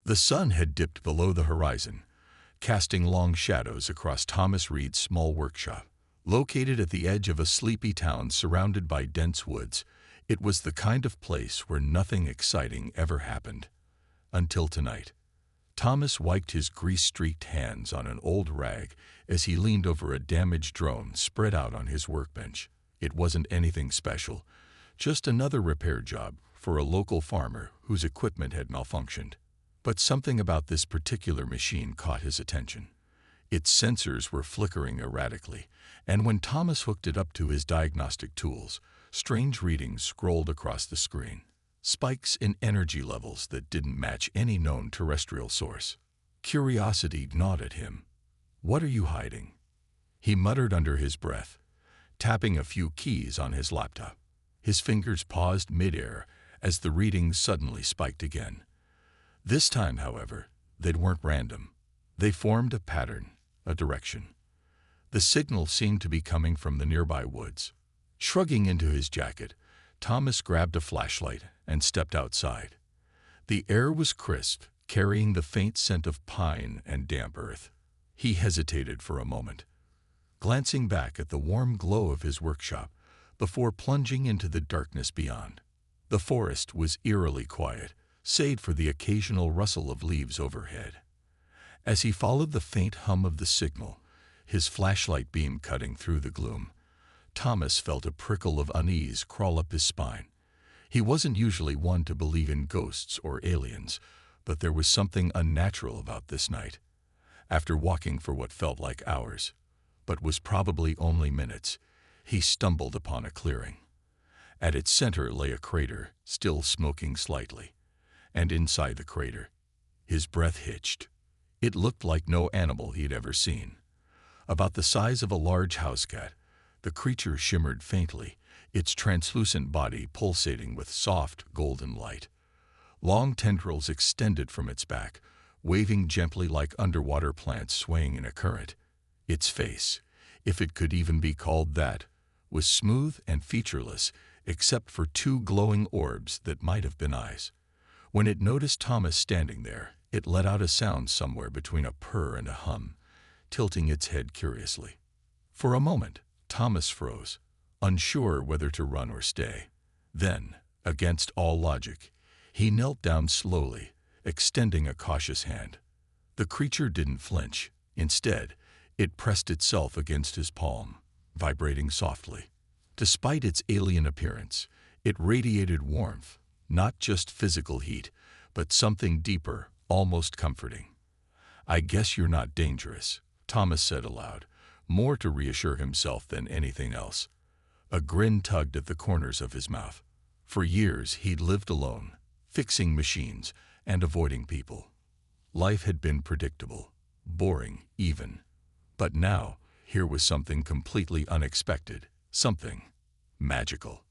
The sun had dipped below the horizon, casting long shadows across Thomas Reed's small workshop. Located at the edge of a sleepy town surrounded by dense woods, it was the kind of place where nothing exciting ever happened. Until tonight. Thomas wiped his grease-streaked hands on an old rag as he leaned over a damaged drone spread out on his workbench. It wasn't anything special, just another repair job for a local farmer whose equipment had malfunctioned. But something about this particular machine caught his attention. Its sensors were flickering erratically, and when Thomas hooked it up to his diagnostic tools, strange readings scrolled across the screen. Spikes in energy levels that didn't match any known terrestrial source. Curiosity gnawed at him. "What are you hiding?" he muttered under his breath, tapping a few keys on his laptop. His fingers paused midair as the readings suddenly spiked again. This time, however, they weren't random. They formed a pattern, a direction. The signal seemed to be coming from the nearby woods. Shrugging into his jacket, Thomas grabbed a flashlight and stepped outside. The air was crisp, carrying the faint scent of pine and damp earth. He hesitated for a moment, glancing back at the warm glow of his workshop before plunging into the darkness beyond. The forest was eerily quiet, save for the occasional rustle of leaves overhead. As he followed the faint hum of the signal, his flashlight beam cutting through the gloom, Thomas felt a prickle of unease crawl up his spine. He wasn't usually one to believe in ghosts or aliens, but there was something unnatural about this night. After walking for what felt like hours, but was probably only minutes, he stumbled upon a clearing. At its center lay a crater, still smoking slightly, and inside the crater, his breath hitched. It looked like no animal he'd ever seen. About the size of a large house cat, the creature shimmered faintly, its translucent body pulsating with soft, golden light. Long tendrils extended from its back, waving gently like underwater plants swaying in a current. Its face, if it could even be called that, was smooth and featureless, except for two glowing orbs that might have been eyes. When it noticed Thomas standing there, it let out a sound somewhere between a purr and a hum, tilting its head curiously. For a moment, Thomas froze, unsure whether to run or stay. Then, against all logic, he knelt down slowly, extending a cautious hand. The creature didn't flinch. Instead, it pressed itself against his palm, vibrating softly. Despite its alien appearance, it radiated warmth, not just physical heat, but something deeper, almost comforting. "I guess you're not dangerous," Thomas said aloud, more to reassure himself than anything else. A grin tugged at the corners of his mouth. For years he'd lived alone, fixing machines and avoiding people. Life had been predictable, boring even. But now, here was something completely unexpected, something magical.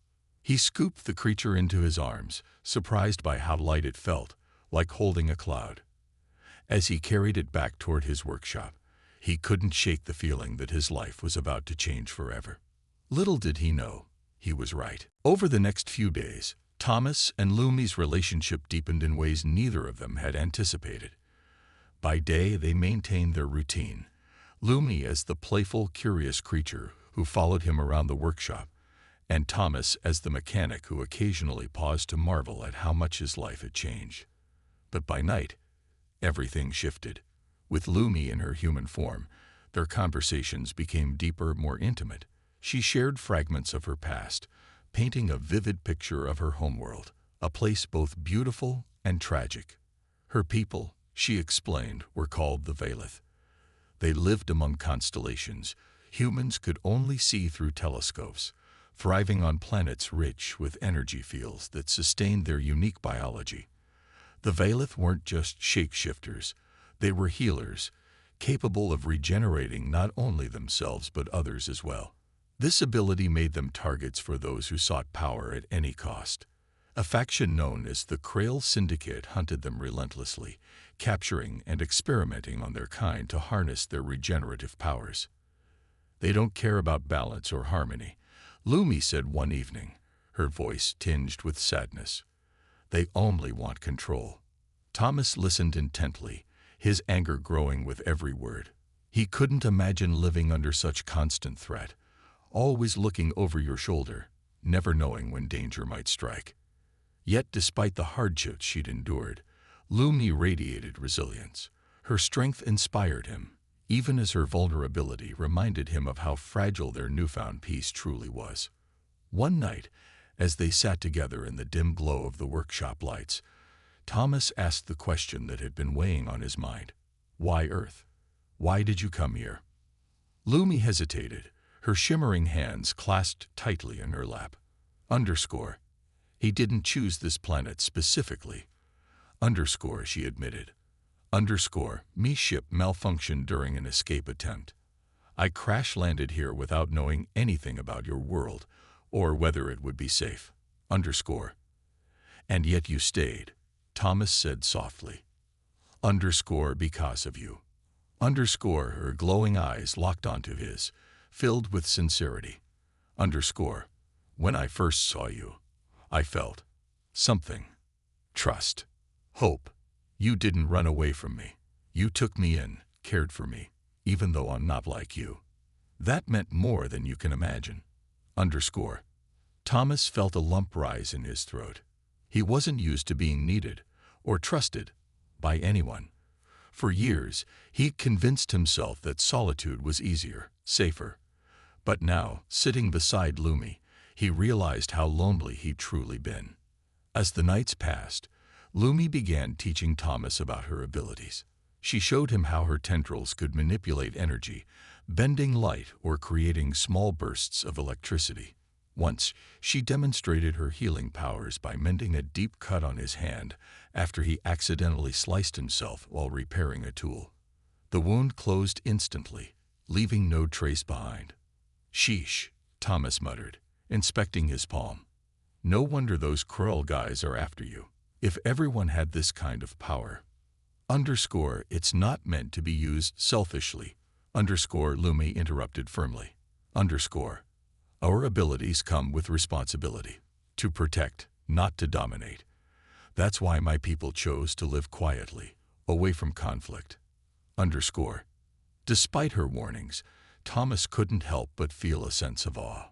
He scooped the creature into his arms, surprised by how light it felt, like holding a cloud. As he carried it back toward his workshop, he couldn't shake the feeling that his life was about to change forever. Little did he know, he was right. Over the next few days, Thomas and Lumi's relationship deepened in ways neither of them had anticipated. By day, they maintained their routine. Lumi as the playful, curious creature who followed him around the workshop, and Thomas as the mechanic who occasionally paused to marvel at how much his life had changed. But by night, everything shifted. With Lumi in her human form, their conversations became deeper, more intimate. She shared fragments of her past, painting a vivid picture of her homeworld, a place both beautiful and tragic. Her people, she explained, were called the Valith. They lived among constellations humans could only see through telescopes, thriving on planets rich with energy fields that sustained their unique biology. The Valith weren't just shapeshifters, they were healers, capable of regenerating not only themselves but others as well. This ability made them targets for those who sought power at any cost. A faction known as the Krail Syndicate hunted them relentlessly, capturing and experimenting on their kind to harness their regenerative powers. "They don't care about balance or harmony," Lumi said one evening, her voice tinged with sadness. "They only want control." Thomas listened intently, his anger growing with every word. He couldn't imagine living under such constant threat, always looking over your shoulder, never knowing when danger might strike. Yet despite the hardships she'd endured, Lumi radiated resilience. Her strength inspired him, even as her vulnerability reminded him of how fragile their newfound peace truly was. One night, as they sat together in the dim glow of the workshop lights, Thomas asked the question that had been weighing on his mind. Why Earth? Why did you come here? Lumi hesitated, her shimmering hands clasped tightly in her lap. Underscore. He didn't choose this planet specifically. Underscore, she admitted. Underscore, me ship malfunctioned during an escape attempt. I crash-landed here without knowing anything about your world, or whether it would be safe. Underscore. And yet you stayed, Thomas said softly. Underscore, because of you. Underscore, her glowing eyes locked onto his, filled with sincerity. Underscore, when I first saw you, I felt something. Trust. Hope. You didn't run away from me. You took me in, cared for me, even though I'm not like you. That meant more than you can imagine. Underscore. Thomas felt a lump rise in his throat. He wasn't used to being needed or trusted by anyone. For years, he'd convinced himself that solitude was easier, safer. But now, sitting beside Lumi, he realized how lonely he'd truly been. As the nights passed, Lumi began teaching Thomas about her abilities. She showed him how her tendrils could manipulate energy, bending light or creating small bursts of electricity. Once, she demonstrated her healing powers by mending a deep cut on his hand after he accidentally sliced himself while repairing a tool. The wound closed instantly, leaving no trace behind. Sheesh, Thomas muttered, inspecting his palm. No wonder those Krull guys are after you. If everyone had this kind of power. Underscore, it's not meant to be used selfishly. Underscore, Lumi interrupted firmly. Underscore, our abilities come with responsibility. To protect, not to dominate. That's why my people chose to live quietly, away from conflict. Underscore. Despite her warnings, Thomas couldn't help but feel a sense of awe.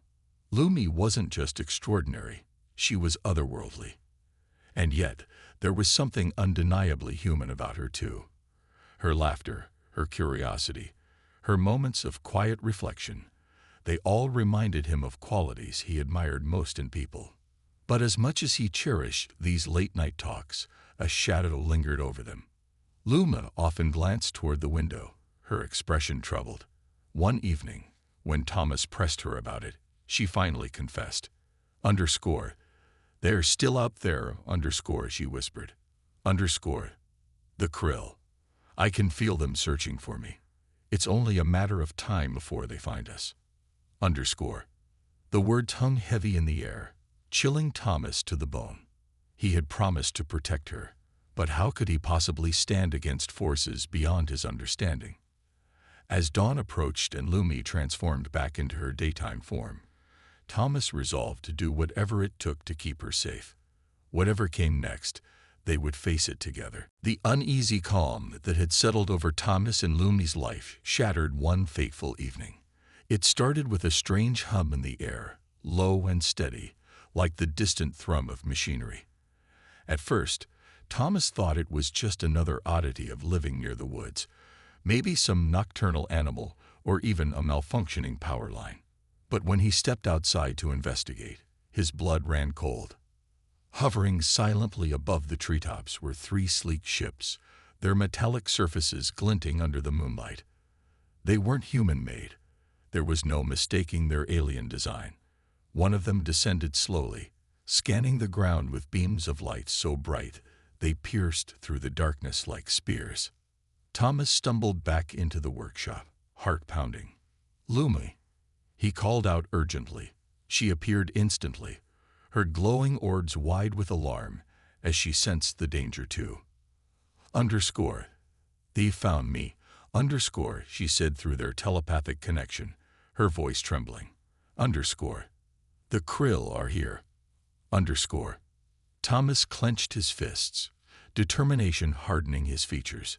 Lumi wasn't just extraordinary, she was otherworldly. And yet, there was something undeniably human about her too. Her laughter, her curiosity, her moments of quiet reflection, they all reminded him of qualities he admired most in people. But as much as he cherished these late-night talks, a shadow lingered over them. Luma often glanced toward the window, her expression troubled. One evening, when Thomas pressed her about it, she finally confessed. Underscore. They're still up there, underscore, she whispered. Underscore. The Krill. I can feel them searching for me. It's only a matter of time before they find us. Underscore. The words hung heavy in the air, chilling Thomas to the bone. He had promised to protect her, but how could he possibly stand against forces beyond his understanding? As dawn approached and Lumi transformed back into her daytime form, Thomas resolved to do whatever it took to keep her safe. Whatever came next, they would face it together. The uneasy calm that had settled over Thomas and Lumi's life shattered one fateful evening. It started with a strange hum in the air, low and steady, like the distant thrum of machinery. At first, Thomas thought it was just another oddity of living near the woods, maybe some nocturnal animal or even a malfunctioning power line. But when he stepped outside to investigate, his blood ran cold. Hovering silently above the treetops were 3 sleek ships, their metallic surfaces glinting under the moonlight. They weren't human-made. There was no mistaking their alien design. One of them descended slowly, scanning the ground with beams of light so bright they pierced through the darkness like spears. Thomas stumbled back into the workshop, heart pounding. Lumi. He called out urgently. She appeared instantly, her glowing orbs wide with alarm as she sensed the danger too. Underscore. They found me. Underscore, she said through their telepathic connection, her voice trembling. Underscore. The Krill are here. Underscore. Thomas clenched his fists. determination hardening his features.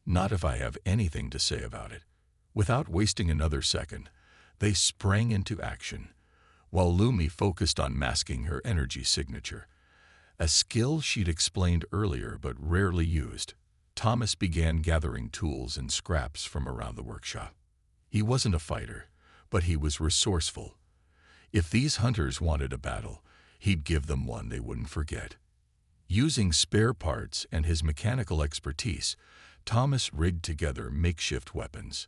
Not if I have anything to say about it. Without wasting another second, they sprang into action, while Lumi focused on masking her energy signature, a skill she'd explained earlier but rarely used. Thomas began gathering tools and scraps from around the workshop. He wasn't a fighter, but he was resourceful. If these hunters wanted a battle, he'd give them one they wouldn't forget. Using spare parts and his mechanical expertise, Thomas rigged together makeshift weapons.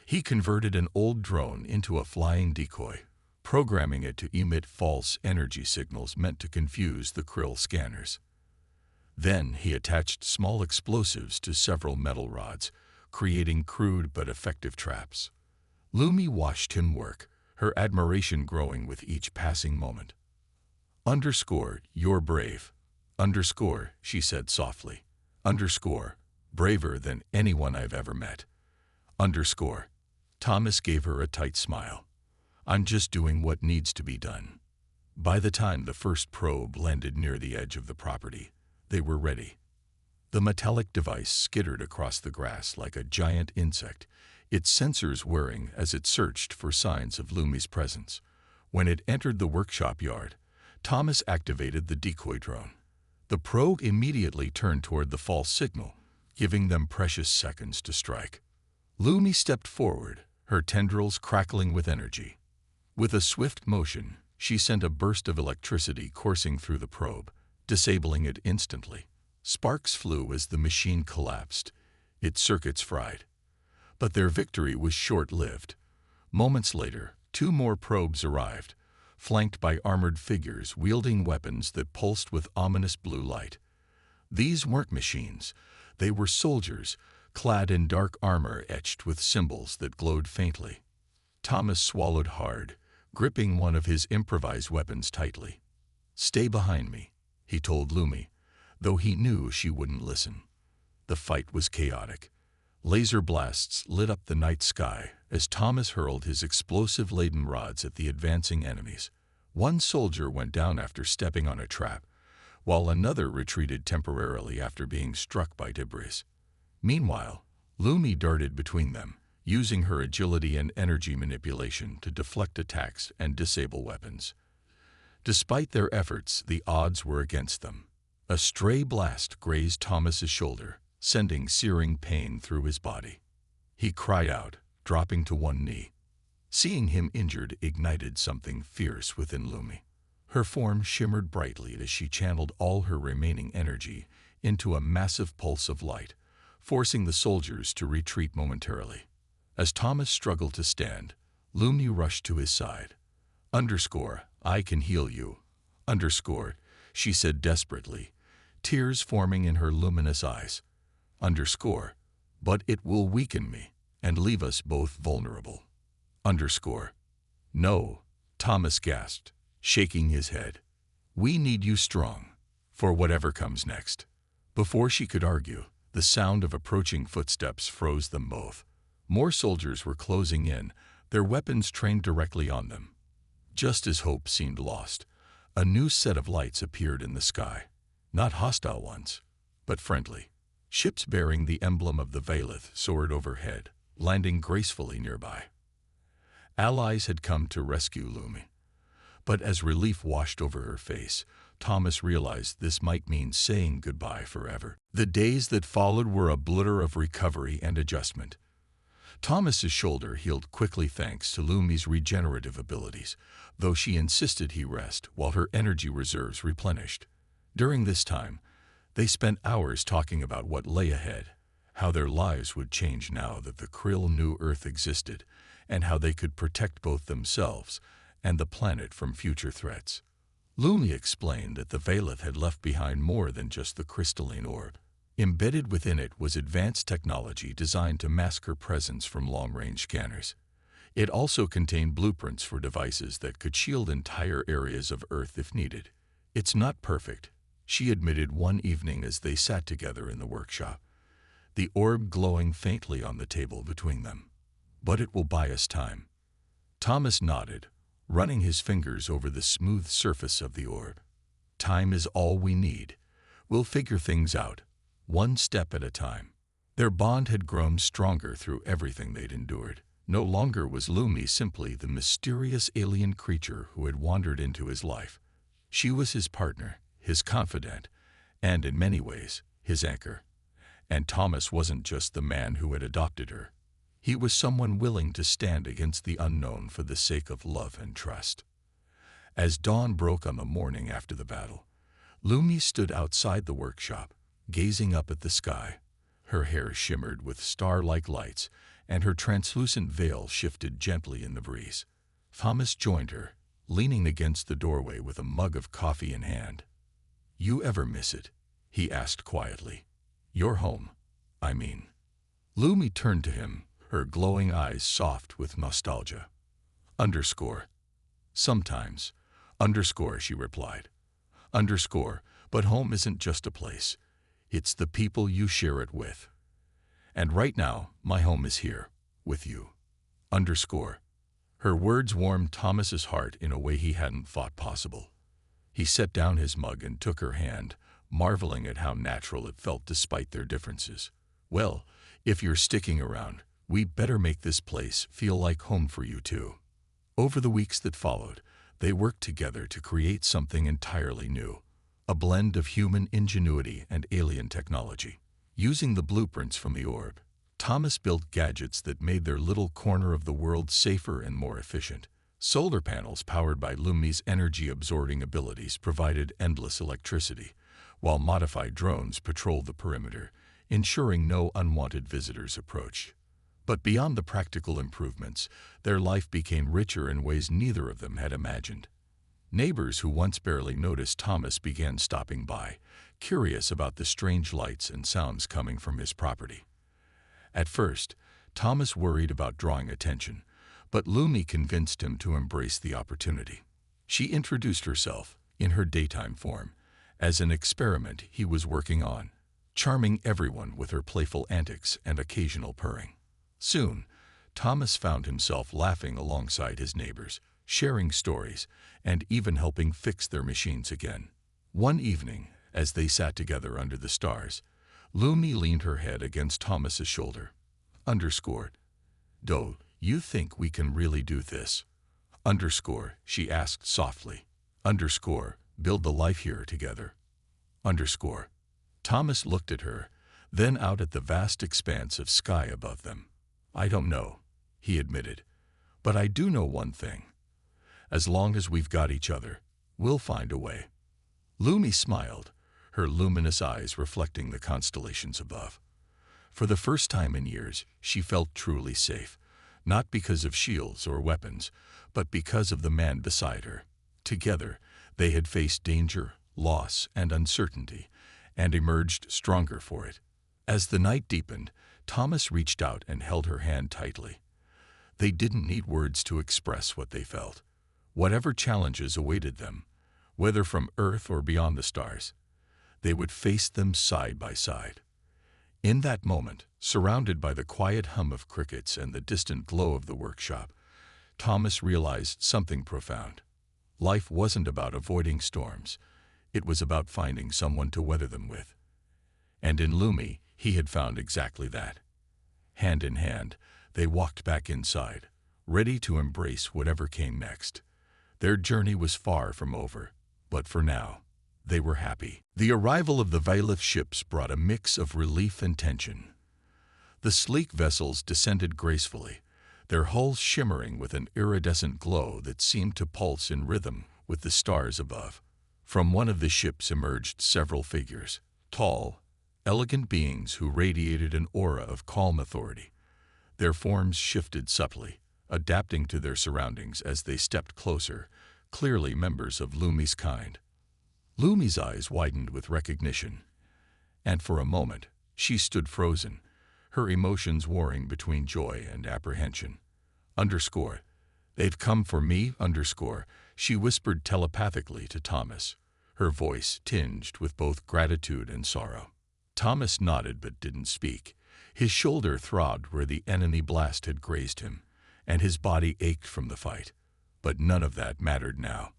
He converted an old drone into a flying decoy, programming it to emit false energy signals meant to confuse the krill scanners. Then he attached small explosives to several metal rods, creating crude but effective traps. Lumi watched him work, her admiration growing with each passing moment. You're brave. She said softly. Braver than anyone I've ever met. Thomas gave her a tight smile. I'm just doing what needs to be done. By the time the first probe landed near the edge of the property, they were ready. The metallic device skittered across the grass like a giant insect, its sensors whirring as it searched for signs of Lumi's presence. When it entered the workshop yard, Thomas activated the decoy drone. The probe immediately turned toward the false signal, giving them precious seconds to strike. Lumi stepped forward, her tendrils crackling with energy. With a swift motion, she sent a burst of electricity coursing through the probe, disabling it instantly. Sparks flew as the machine collapsed, its circuits fried. But their victory was short-lived. Moments later, 2 more probes arrived, flanked by armored figures wielding weapons that pulsed with ominous blue light. These weren't machines. They were soldiers, clad in dark armor etched with symbols that glowed faintly. Thomas swallowed hard, gripping one of his improvised weapons tightly. "Stay behind me," he told Lumi, though he knew she wouldn't listen. The fight was chaotic. Laser blasts lit up the night sky as Thomas hurled his explosive-laden rods at the advancing enemies. One soldier went down after stepping on a trap, while another retreated temporarily after being struck by debris. Meanwhile, Lumi darted between them, using her agility and energy manipulation to deflect attacks and disable weapons. Despite their efforts, the odds were against them. A stray blast grazed Thomas's shoulder, sending searing pain through his body. He cried out, dropping to one knee. Seeing him injured ignited something fierce within Lumi. Her form shimmered brightly as she channeled all her remaining energy into a massive pulse of light, forcing the soldiers to retreat momentarily. As Thomas struggled to stand, Lumi rushed to his side. I can heal you. She said desperately, tears forming in her luminous eyes. But it will weaken me and leave us both vulnerable. No, Thomas gasped, shaking his head. We need you strong, for whatever comes next. Before she could argue, the sound of approaching footsteps froze them both. More soldiers were closing in, their weapons trained directly on them. Just as hope seemed lost, a new set of lights appeared in the sky. Not hostile ones, but friendly. Ships bearing the emblem of the Valeth soared overhead, landing gracefully nearby. Allies had come to rescue Lumi. But as relief washed over her face, Thomas realized this might mean saying goodbye forever. The days that followed were a blur of recovery and adjustment. Thomas's shoulder healed quickly thanks to Lumi's regenerative abilities, though she insisted he rest while her energy reserves replenished. During this time, they spent hours talking about what lay ahead, how their lives would change now that the krill knew Earth existed, and how they could protect both themselves and the planet from future threats. Lumi explained that the Valeth had left behind more than just the crystalline orb. Embedded within it was advanced technology designed to mask her presence from long-range scanners. It also contained blueprints for devices that could shield entire areas of Earth if needed. It's not perfect, she admitted one evening as they sat together in the workshop, the orb glowing faintly on the table between them. But it will buy us time. Thomas nodded, running his fingers over the smooth surface of the orb. Time is all we need. We'll figure things out, one step at a time. Their bond had grown stronger through everything they'd endured. No longer was Lumi simply the mysterious alien creature who had wandered into his life. She was his partner, his confidant, and in many ways, his anchor. And Thomas wasn't just the man who had adopted her. He was someone willing to stand against the unknown for the sake of love and trust. As dawn broke on the morning after the battle, Lumi stood outside the workshop, gazing up at the sky. Her hair shimmered with star-like lights, and her translucent veil shifted gently in the breeze. Thomas joined her, leaning against the doorway with a mug of coffee in hand. "You ever miss it?" he asked quietly. "Your home, I mean." Lumi turned to him, her glowing eyes soft with nostalgia. "Sometimes. She replied. But home isn't just a place. It's the people you share it with. And right now, my home is here, with you. Her words warmed Thomas's heart in a way he hadn't thought possible. He set down his mug and took her hand, marveling at how natural it felt despite their differences. "Well, if you're sticking around, we better make this place feel like home for you too." Over the weeks that followed, they worked together to create something entirely new, a blend of human ingenuity and alien technology. Using the blueprints from the orb, Thomas built gadgets that made their little corner of the world safer and more efficient. Solar panels powered by Lumi's energy-absorbing abilities provided endless electricity, while modified drones patrolled the perimeter, ensuring no unwanted visitors approached. But beyond the practical improvements, their life became richer in ways neither of them had imagined. Neighbors who once barely noticed Thomas began stopping by, curious about the strange lights and sounds coming from his property. At first, Thomas worried about drawing attention, but Lumi convinced him to embrace the opportunity. She introduced herself, in her daytime form, as an experiment he was working on, charming everyone with her playful antics and occasional purring. Soon, Thomas found himself laughing alongside his neighbors, sharing stories, and even helping fix their machines again. One evening, as they sat together under the stars, Lumi leaned her head against Thomas's shoulder. "Do you think we can really do this?" She asked softly. "Build the life here together." Thomas looked at her, then out at the vast expanse of sky above them. "I don't know," he admitted, "but I do know one thing. As long as we've got each other, we'll find a way." Lumi smiled, her luminous eyes reflecting the constellations above. For the first time in years, she felt truly safe, not because of shields or weapons, but because of the man beside her. Together, they had faced danger, loss, and uncertainty, and emerged stronger for it. As the night deepened, Thomas reached out and held her hand tightly. They didn't need words to express what they felt. Whatever challenges awaited them, whether from Earth or beyond the stars, they would face them side by side. In that moment, surrounded by the quiet hum of crickets and the distant glow of the workshop, Thomas realized something profound. Life wasn't about avoiding storms. It was about finding someone to weather them with. And in Lumi, he had found exactly that. Hand in hand, they walked back inside, ready to embrace whatever came next. Their journey was far from over, but for now, they were happy. The arrival of the Violet ships brought a mix of relief and tension. The sleek vessels descended gracefully, their hulls shimmering with an iridescent glow that seemed to pulse in rhythm with the stars above. From one of the ships emerged several figures, tall, elegant beings who radiated an aura of calm authority. Their forms shifted subtly, adapting to their surroundings as they stepped closer, clearly members of Lumi's kind. Lumi's eyes widened with recognition, and for a moment, she stood frozen, her emotions warring between joy and apprehension. "They've come for me, she whispered telepathically to Thomas, her voice tinged with both gratitude and sorrow. Thomas nodded but didn't speak. His shoulder throbbed where the enemy blast had grazed him, and his body ached from the fight. But none of that mattered now.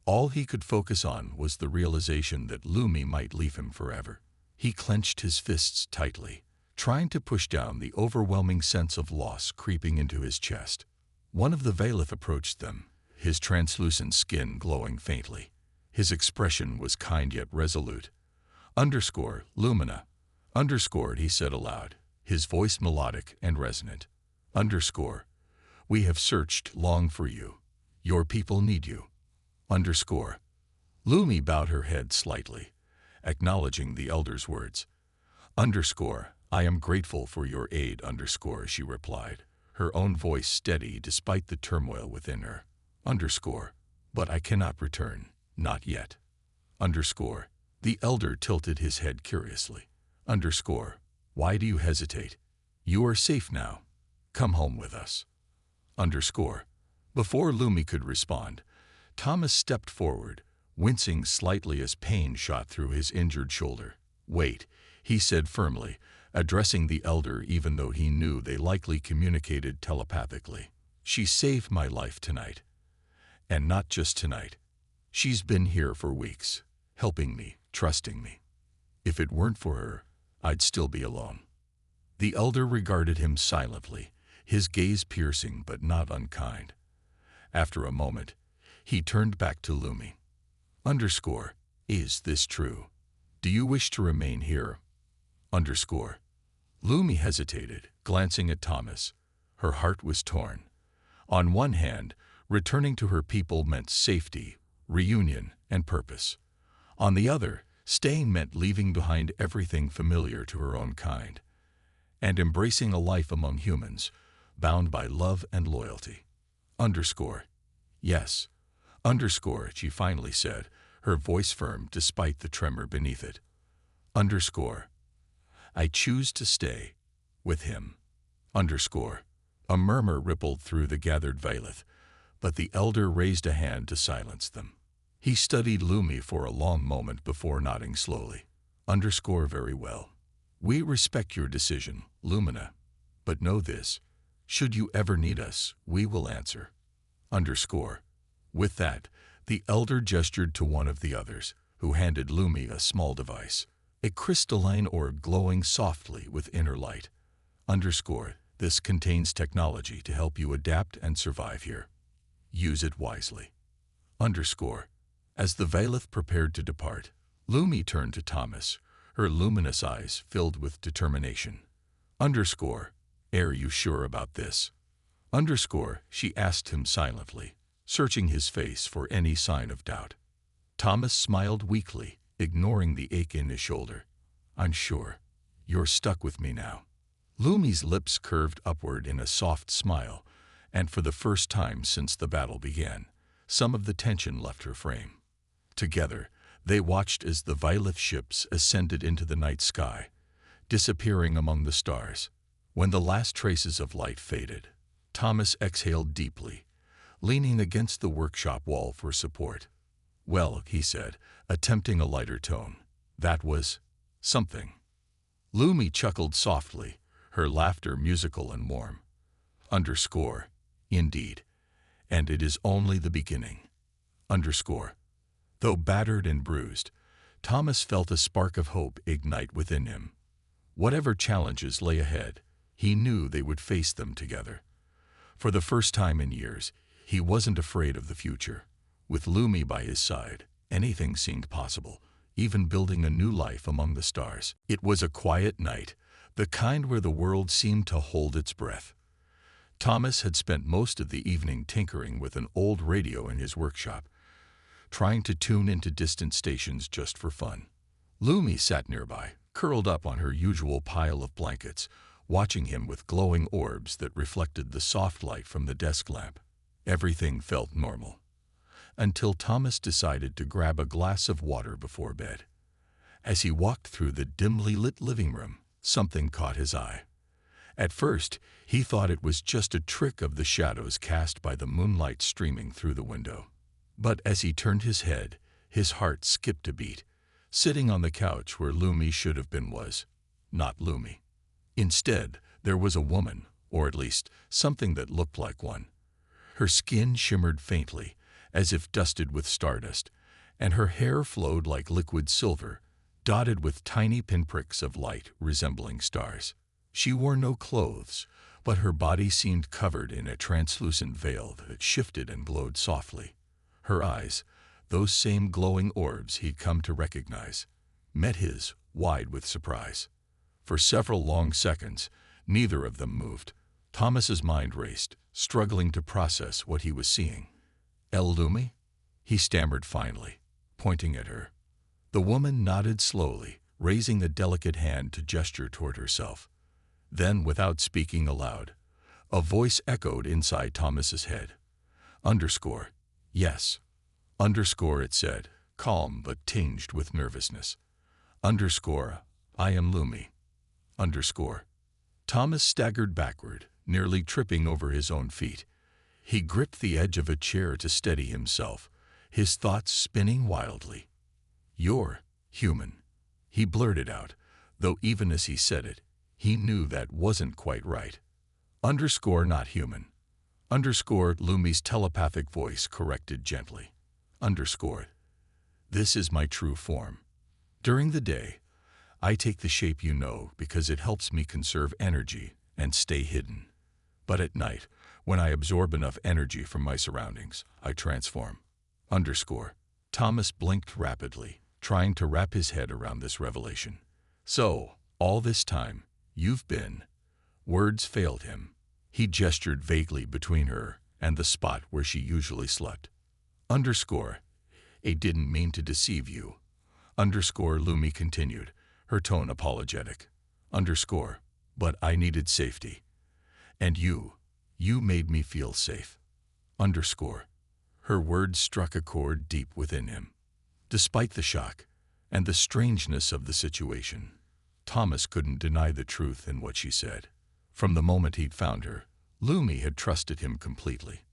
All he could focus on was the realization that Lumi might leave him forever. He clenched his fists tightly, trying to push down the overwhelming sense of loss creeping into his chest. One of the Valeth approached them, his translucent skin glowing faintly. His expression was kind yet resolute. Underscore, Lumina. Underscore, he said aloud, his voice melodic and resonant. Underscore, we have searched long for you. Your people need you. Underscore. Lumi bowed her head slightly, acknowledging the elder's words. Underscore, I am grateful for your aid, underscore, she replied, her own voice steady despite the turmoil within her. Underscore, but I cannot return, not yet. Underscore, the elder tilted his head curiously. Underscore, why do you hesitate? You are safe now. Come home with us. Underscore. Before Lumi could respond, Thomas stepped forward, wincing slightly as pain shot through his injured shoulder. Wait, he said firmly, addressing the elder even though he knew they likely communicated telepathically. She saved my life tonight. And not just tonight. She's been here for weeks, helping me, trusting me. If it weren't for her, I'd still be alone. The elder regarded him silently, his gaze piercing but not unkind. After a moment, he turned back to Lumi. Underscore, is this true? Do you wish to remain here? Underscore. Lumi hesitated, glancing at Thomas. Her heart was torn. On one hand, returning to her people meant safety, reunion, and purpose. On the other, staying meant leaving behind everything familiar to her own kind, and embracing a life among humans, bound by love and loyalty. Underscore. Yes. Underscore, she finally said, her voice firm despite the tremor beneath it. Underscore. I choose to stay with him. Underscore. A murmur rippled through the gathered Valeth, but the elder raised a hand to silence them. He studied Lumi for a long moment before nodding slowly. Underscore, very well. We respect your decision, Lumina. But know this, should you ever need us, we will answer. Underscore. With that, the elder gestured to one of the others, who handed Lumi a small device, a crystalline orb glowing softly with inner light. Underscore. This contains technology to help you adapt and survive here. Use it wisely. Underscore. As the Valeth prepared to depart, Lumi turned to Thomas, her luminous eyes filled with determination. Underscore. Are you sure about this? Underscore, she asked him silently, searching his face for any sign of doubt. Thomas smiled weakly, ignoring the ache in his shoulder. I'm sure. You're stuck with me now. Lumi's lips curved upward in a soft smile, and for the first time since the battle began, some of the tension left her frame. Together, they watched as the Valeth ships ascended into the night sky, disappearing among the stars. When the last traces of light faded, Thomas exhaled deeply, leaning against the workshop wall for support. Well, he said, attempting a lighter tone, that was something. Lumi chuckled softly, her laughter musical and warm. Underscore. Indeed. And it is only the beginning. Underscore. Though battered and bruised, Thomas felt a spark of hope ignite within him. Whatever challenges lay ahead, he knew they would face them together. For the first time in years, he wasn't afraid of the future. With Lumi by his side, anything seemed possible, even building a new life among the stars. It was a quiet night, the kind where the world seemed to hold its breath. Thomas had spent most of the evening tinkering with an old radio in his workshop, trying to tune into distant stations just for fun. Lumi sat nearby, curled up on her usual pile of blankets, watching him with glowing orbs that reflected the soft light from the desk lamp. Everything felt normal, until Thomas decided to grab a glass of water before bed. As he walked through the dimly lit living room, something caught his eye. At first, he thought it was just a trick of the shadows cast by the moonlight streaming through the window. But as he turned his head, his heart skipped a beat. Sitting on the couch where Lumi should have been was not Lumi. Instead, there was a woman, or at least something that looked like one. Her skin shimmered faintly, as if dusted with stardust, and her hair flowed like liquid silver, dotted with tiny pinpricks of light resembling stars. She wore no clothes, but her body seemed covered in a translucent veil that shifted and glowed softly. Her eyes, those same glowing orbs he'd come to recognize, met his, wide with surprise. For several long seconds, neither of them moved. Thomas's mind raced, struggling to process what he was seeing. "El Lumi?" he stammered finally, pointing at her. The woman nodded slowly, raising a delicate hand to gesture toward herself. Then, without speaking aloud, a voice echoed inside Thomas's head. Underscore, yes. Underscore, it said, calm but tinged with nervousness. Underscore, I am Lumi. Underscore. Thomas staggered backward, nearly tripping over his own feet. He gripped the edge of a chair to steady himself, his thoughts spinning wildly. "You're human," he blurted out, though even as he said it, he knew that wasn't quite right. Underscore, not human. Underscore, Lumi's telepathic voice corrected gently. Underscore, this is my true form. During the day, I take the shape you know because it helps me conserve energy and stay hidden. But at night, when I absorb enough energy from my surroundings, I transform. Underscore. Thomas blinked rapidly, trying to wrap his head around this revelation. So, all this time, you've been... Words failed him. He gestured vaguely between her and the spot where she usually slept. Underscore. I didn't mean to deceive you. Underscore, Lumi continued, her tone apologetic. Underscore. But I needed safety. And you made me feel safe. Underscore. Her words struck a chord deep within him. Despite the shock and the strangeness of the situation, Thomas couldn't deny the truth in what she said. From the moment he'd found her, Lumi had trusted him completely.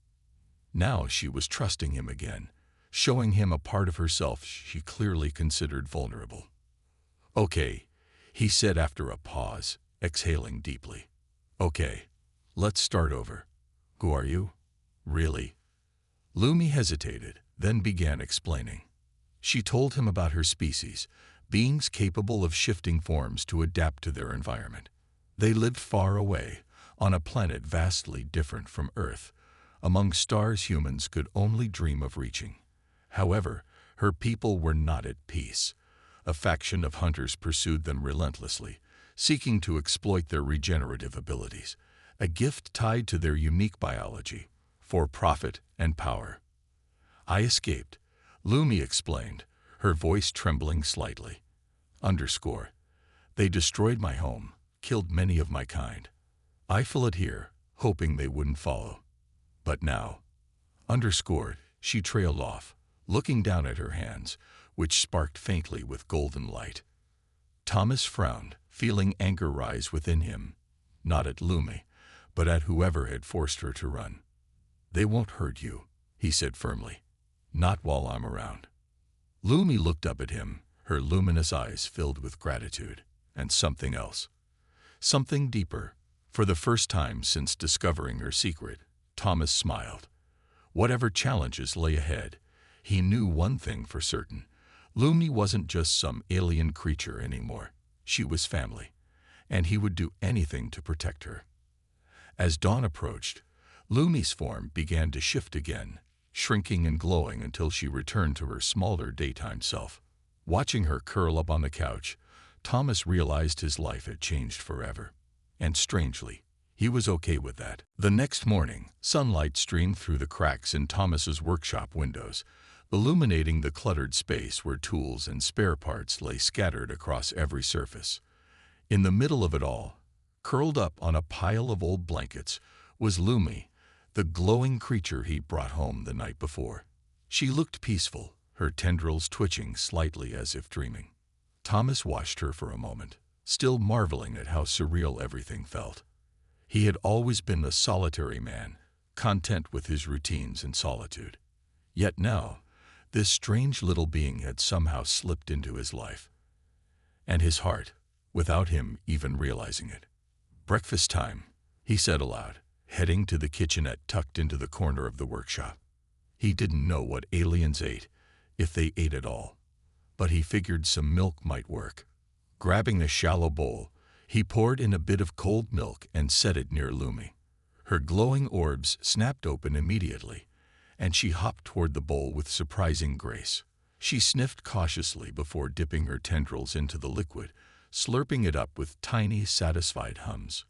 Now she was trusting him again, showing him a part of herself she clearly considered vulnerable. Okay, he said after a pause, exhaling deeply. Okay, let's start over. Who are you? Really? Lumi hesitated, then began explaining. She told him about her species, beings capable of shifting forms to adapt to their environment. They lived far away, on a planet vastly different from Earth, among stars humans could only dream of reaching. However, her people were not at peace. A faction of hunters pursued them relentlessly, seeking to exploit their regenerative abilities, a gift tied to their unique biology, for profit and power. I escaped, Lumi explained, her voice trembling slightly. Underscore. They destroyed my home, killed many of my kind. I followed here, hoping they wouldn't follow. But now. Underscore, she trailed off, looking down at her hands, which sparked faintly with golden light. Thomas frowned, feeling anger rise within him, not at Lumi, but at whoever had forced her to run. They won't hurt you, he said firmly. Not while I'm around. Lumi looked up at him, her luminous eyes filled with gratitude, and something else. Something deeper. For the first time since discovering her secret, Thomas smiled. Whatever challenges lay ahead, he knew one thing for certain. Lumi wasn't just some alien creature anymore. She was family, and he would do anything to protect her. As dawn approached, Lumi's form began to shift again, shrinking and glowing until she returned to her smaller daytime self. Watching her curl up on the couch, Thomas realized his life had changed forever. And strangely, he was okay with that. The next morning, sunlight streamed through the cracks in Thomas's workshop windows, illuminating the cluttered space where tools and spare parts lay scattered across every surface. In the middle of it all, curled up on a pile of old blankets, was Lumi, the glowing creature he brought home the night before. She looked peaceful, her tendrils twitching slightly as if dreaming. Thomas watched her for a moment, still marveling at how surreal everything felt. He had always been a solitary man, content with his routines and solitude. Yet now, this strange little being had somehow slipped into his life. And his heart, without him even realizing it. Breakfast time, he said aloud, heading to the kitchenette tucked into the corner of the workshop. He didn't know what aliens ate, if they ate at all. but he figured some milk might work. Grabbing a shallow bowl, he poured in a bit of cold milk and set it near Lumi. Her glowing orbs snapped open immediately, and she hopped toward the bowl with surprising grace. She sniffed cautiously before dipping her tendrils into the liquid, slurping it up with tiny, satisfied hums.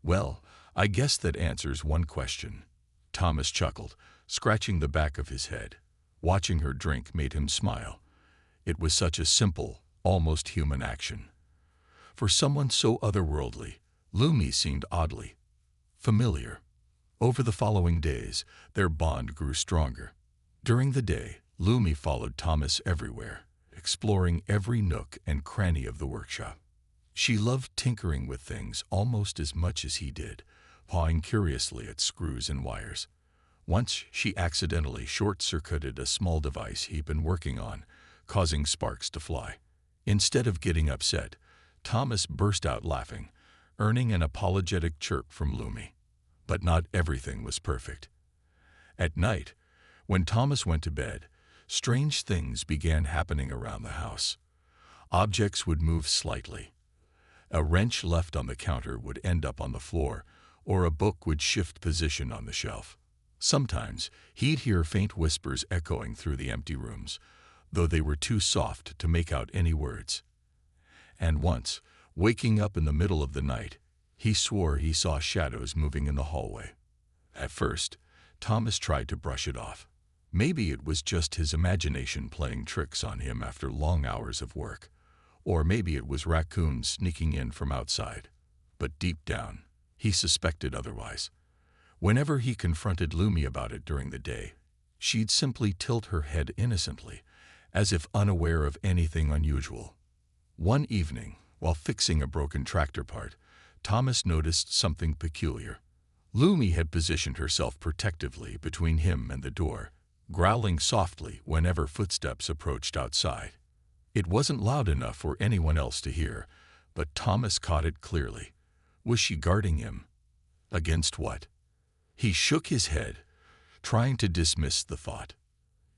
"Well, I guess that answers one question," Thomas chuckled, scratching the back of his head. Watching her drink made him smile. It was such a simple, almost human action. For someone so otherworldly, Lumi seemed oddly familiar. Over the following days, their bond grew stronger. During the day, Lumi followed Thomas everywhere, exploring every nook and cranny of the workshop. She loved tinkering with things almost as much as he did, pawing curiously at screws and wires. Once she accidentally short-circuited a small device he'd been working on, causing sparks to fly. Instead of getting upset, Thomas burst out laughing, earning an apologetic chirp from Lumi. But not everything was perfect. At night, when Thomas went to bed, strange things began happening around the house. Objects would move slightly. A wrench left on the counter would end up on the floor, or a book would shift position on the shelf. Sometimes he'd hear faint whispers echoing through the empty rooms, though they were too soft to make out any words. And once, waking up in the middle of the night, he swore he saw shadows moving in the hallway. At first, Thomas tried to brush it off. Maybe it was just his imagination playing tricks on him after long hours of work. Or maybe it was raccoons sneaking in from outside. But deep down, he suspected otherwise. Whenever he confronted Lumi about it during the day, she'd simply tilt her head innocently, as if unaware of anything unusual. One evening, while fixing a broken tractor part, Thomas noticed something peculiar. Lumi had positioned herself protectively between him and the door, growling softly whenever footsteps approached outside. It wasn't loud enough for anyone else to hear, but Thomas caught it clearly. Was she guarding him? Against what? He shook his head, trying to dismiss the thought.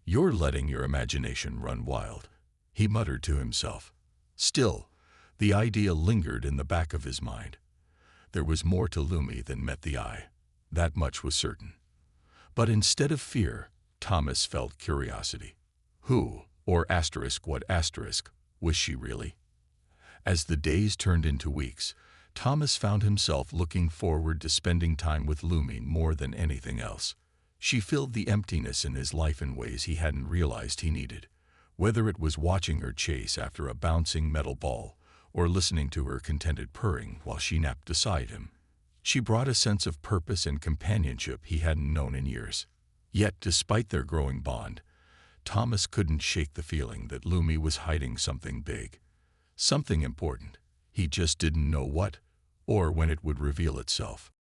"You're letting your imagination run wild," he muttered to himself. Still, the idea lingered in the back of his mind. There was more to Lumi than met the eye. That much was certain. But instead of fear, Thomas felt curiosity. Who, or what was she really? As the days turned into weeks, Thomas found himself looking forward to spending time with Lumi more than anything else. She filled the emptiness in his life in ways he hadn't realized he needed, whether it was watching her chase after a bouncing metal ball or listening to her contented purring while she napped beside him. She brought a sense of purpose and companionship he hadn't known in years. Yet, despite their growing bond, Thomas couldn't shake the feeling that Lumi was hiding something big, something important. He just didn't know what, or when it would reveal itself.